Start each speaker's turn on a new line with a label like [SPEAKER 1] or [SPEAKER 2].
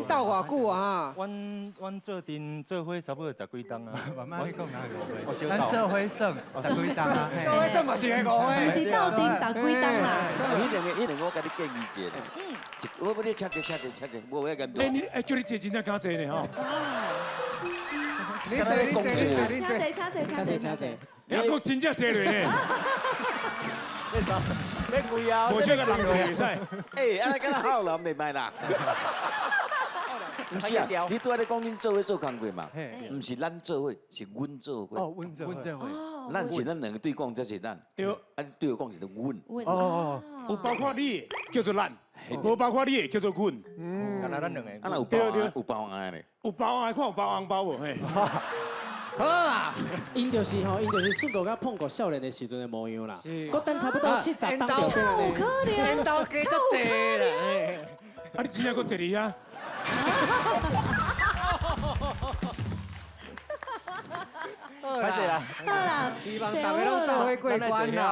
[SPEAKER 1] 斗偌久啊？
[SPEAKER 2] 阮做阵做伙差不多10几档啊。
[SPEAKER 3] 慢慢你讲哪个误会？
[SPEAKER 2] 我小
[SPEAKER 3] 咱做伙算10几档啊。
[SPEAKER 1] 做伙算嘛是个误会。
[SPEAKER 4] 不是斗阵10几档啦。
[SPEAKER 5] 迄两个我甲你建议一下，我要你切者，无话严重。
[SPEAKER 6] 叫你坐真正敢坐呢吼。
[SPEAKER 1] 你坐，
[SPEAKER 4] 请坐。
[SPEAKER 6] 你要讲真正坐落呢。
[SPEAKER 2] 你贵啊！
[SPEAKER 6] 无这个人坐袂使。
[SPEAKER 5] 安尼敢若好人袂歹啦。唔是啊，你拄仔咧讲恁做伙做工课嘛？唔是咱做伙，是阮做伙。
[SPEAKER 3] 哦，阮做伙。
[SPEAKER 5] 咱是咱两个对讲，才是咱。对。啊，对我讲是阮。
[SPEAKER 3] 哦。
[SPEAKER 6] 有包括你叫做咱，无包括你叫做阮。
[SPEAKER 2] 敢若咱两个。
[SPEAKER 5] 啊，有包安尼。有包安，看有包红包无？嘿。
[SPEAKER 1] 好啊，
[SPEAKER 7] 因就是顺过甲碰过少年的时阵的模样啦。我等差不多70档就变
[SPEAKER 4] 有可能。
[SPEAKER 1] 烟斗加足济啦。
[SPEAKER 6] 啊，你真正搁坐哩啊？
[SPEAKER 1] 好啦，
[SPEAKER 2] 好啦，
[SPEAKER 1] 希望大家拢做伙过关啦。